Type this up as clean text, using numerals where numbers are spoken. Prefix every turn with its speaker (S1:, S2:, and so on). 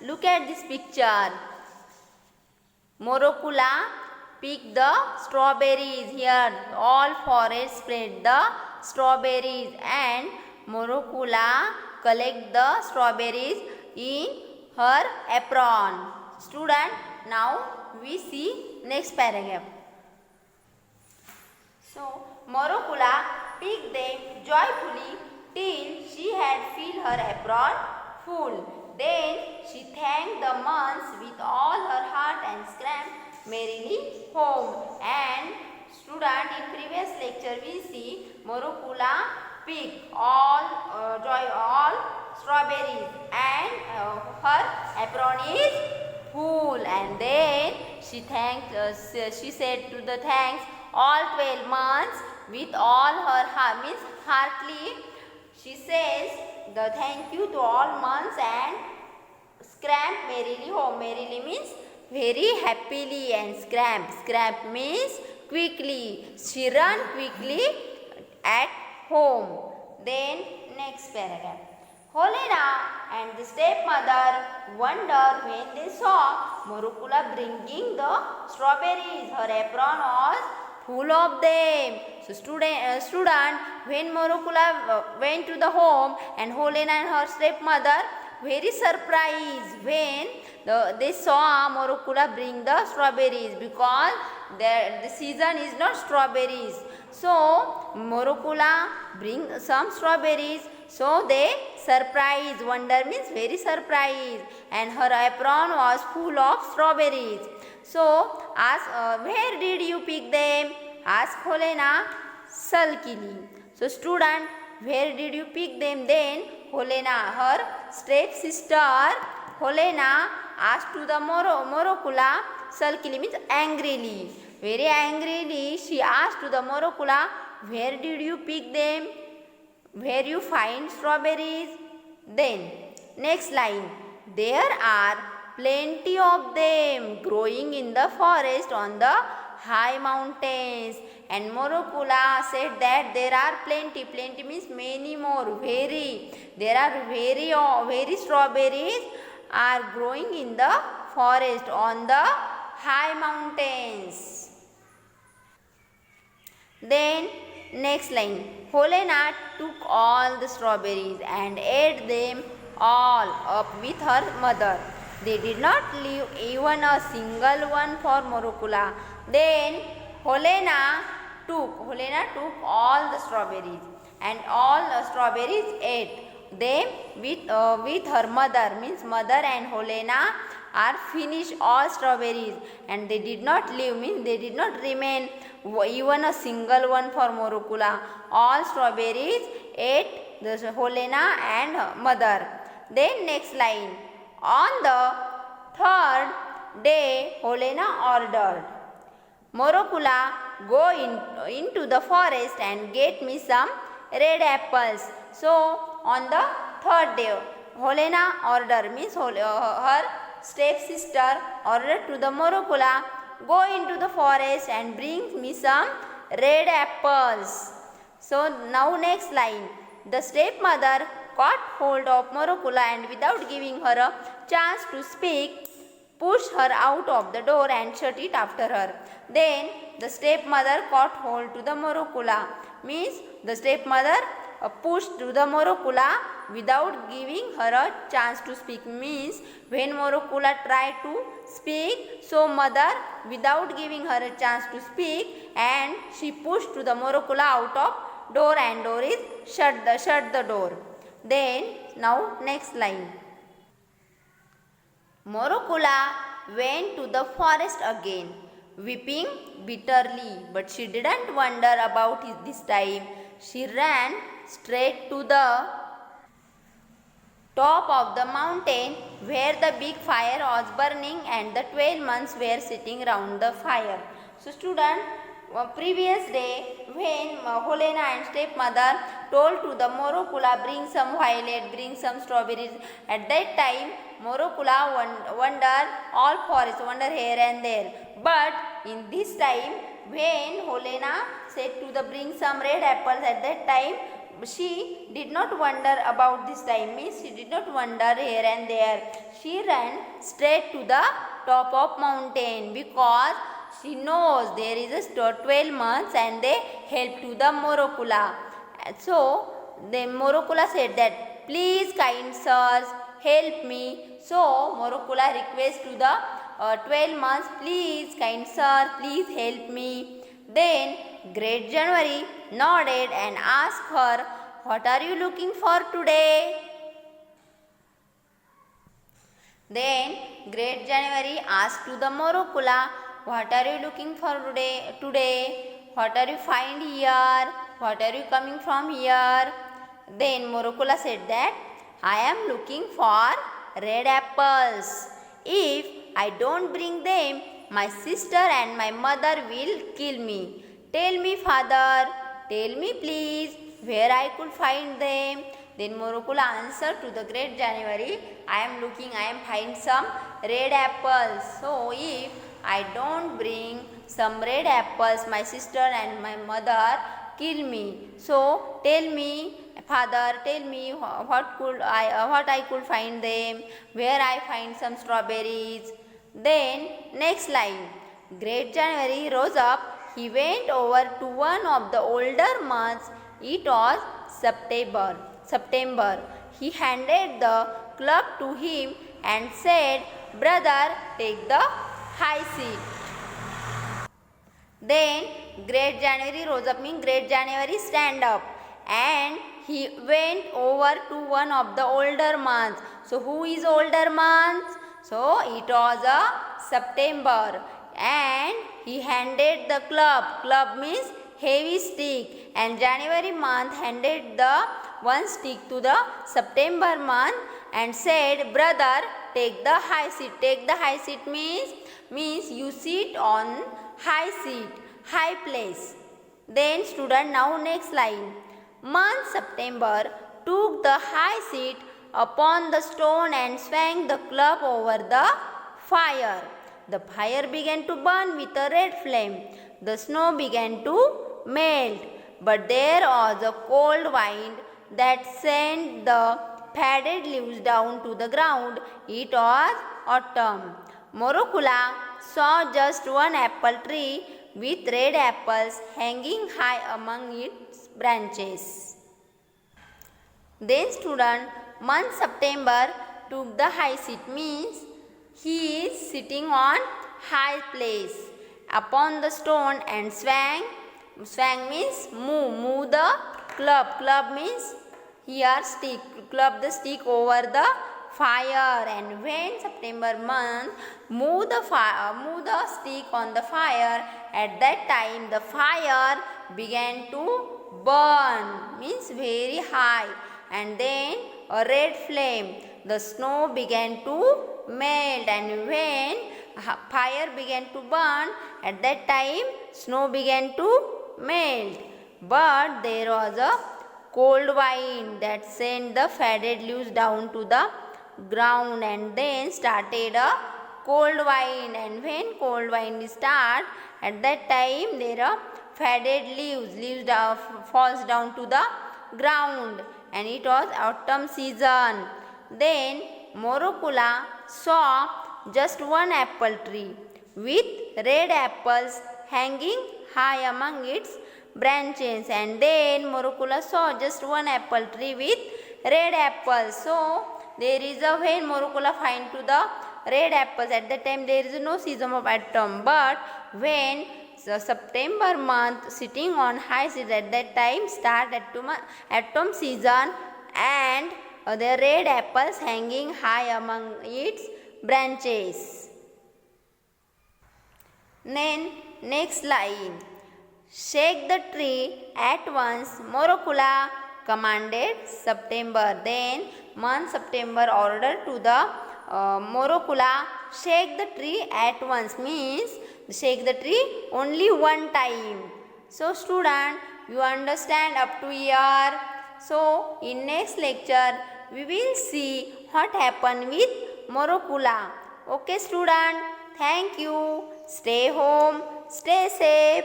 S1: Look at this picture. Morokula pick the strawberries here. All forest spread the strawberries and Morokula collect the strawberries in her apron. Student, now we see next paragraph. So Morokula picked them joyfully till she had filled her apron full. Then she thanked the months with all her heart and scrambled merrily home. And student, in previous lecture we see Morokula pick all strawberries and her apron is full. And then she said to the thanks all 12 months with all her heart, means heartily. She says the thank you to all months and scramp merrily home. Merrily means very happily and scramp means quickly. She run quickly at home. Then next paragraph. Helena and the stepmother wondered when they saw Morokula bringing the strawberries. Her apron was full of them. So student, when Morokula went to the home and Helena and her stepmother very surprised when they saw Morokula bring the strawberries, because the season is not strawberries. So Morokula bring some strawberries. So they surprised. Wonder means very surprised. And her apron was full of strawberries. So ask, where did you pick them? Asked Helena sulkily. So student, where did you pick them? Then Helena, her stepsister Helena asked to the Morokula sulkily means angrily. Very angrily she asked to the Morokula, where did you pick them? Where you find strawberries? Then next line, there are plenty of them growing in the forest on the high mountains. And Morokula said that there are plenty. Plenty means many more. Very. There are very strawberries are growing in the forest on the high mountains. Then next line. Helena took all the strawberries and ate them all up with her mother. They did not leave even a single one for Morokula. Then Helena took all the strawberries and all the strawberries ate them with her mother, means mother and Helena are finished all strawberries, and they did not leave, means they did not remain even a single one for Morokula. All strawberries ate the Helena and her mother. Then next line. On the third day, Helena ordered, Morokula, go into the forest and get me some red apples. So on the third day, Helena ordered, means her stepsister ordered to the Morokula, go into the forest and bring me some red apples. So now next line. The stepmother caught hold of Morokula and without giving her a chance to speak, pushed her out of the door and shut it after her. Then the stepmother caught hold to the Morokula, means the stepmother pushed to the Morokula without giving her a chance to speak, means when Morokula tried to speak, so mother without giving her a chance to speak, and she pushed to the Morokula out of door, and door is shut the door. Then now next line. Morokula went to the forest again, weeping bitterly, but she didn't wonder about it this time. She ran straight to the top of the mountain where the big fire was burning and the 12 months were sitting round the fire. So student, previous day when Helena and stepmother told to the Morokula, bring some violet, bring some strawberries, at that time Morokula wandered all forest, wander here and there. But in this time when Helena said to the bring some red apples, at that time she did not wander about this time, means she did not wander here and there. She ran straight to the top of mountain because she knows there is a 12 months and they help to the Morokula. So the Morokula said that, please kind sirs, help me. So Morokula requests to the 12 months, please kind sir, please help me. Then Great January nodded and asked her, what are you looking for today? Then Great January asked to the Morokula, what are you looking for today? What are you find here? What are you coming from here? Then Morokula said that, I am looking for red apples. If I don't bring them, my sister and my mother will kill me. Tell me, father, tell me please, where I could find them. Then Morokula answered to the Great January, I am find some red apples. So if I don't bring some red apples, my sister and my mother kill me. So tell me, father, tell me what I could find them, where I find some strawberries. Then next line, Great January rose up. He went over to one of the older months. It was September. He handed the club to him and said, brother, take the high seat. Then Great January rose up, means Great January stand up, and he went over to one of the older months. So who is older months? So it was a September, and he handed the club. Club means heavy stick, and January month handed the one stick to the September month and said, brother, take the high seat. Take the high seat means you sit on high seat, high place. Then student, now next line. Month September took the high seat upon the stone and swung the club over the fire. The fire began to burn with a red flame. The snow began to melt, but there was a cold wind that sent the faded leaves down to the ground. It was autumn. Morokula saw just one apple tree with red apples hanging high among its branches. Then student, month September took the high seat, means he is sitting on high place upon the stone and swang. Swang means move the club. Club means here stick. Club the stick over the fire. And when September month move the stick on the fire, at that time the fire began to burn, means very high, and then a red flame. The snow began to melt, and when fire began to burn, at that time snow began to melt. But there was a cold wind that sent the faded leaves down to the ground, and then started a cold wind. And when cold wind start, at that time there are faded leaves falls down to the ground, and it was autumn season. Then Morokula saw just one apple tree with red apples hanging high among its branches. And then Morokula saw just one apple tree with red apples. So there is a, when Morokula find to the red apples, at that time there is no season of autumn. But when the September month sitting on high seat, at that time start autumn season, and the red apples hanging high among its branches. Then next line. Shake the tree at once, Morokula commanded September. Then month September ordered to the Morokula, shake the tree at once, means shake the tree only one time. So student, you understand up to here. So in next lecture we will see what happened with Morokula. Okay student, thank you. Stay home, stay safe.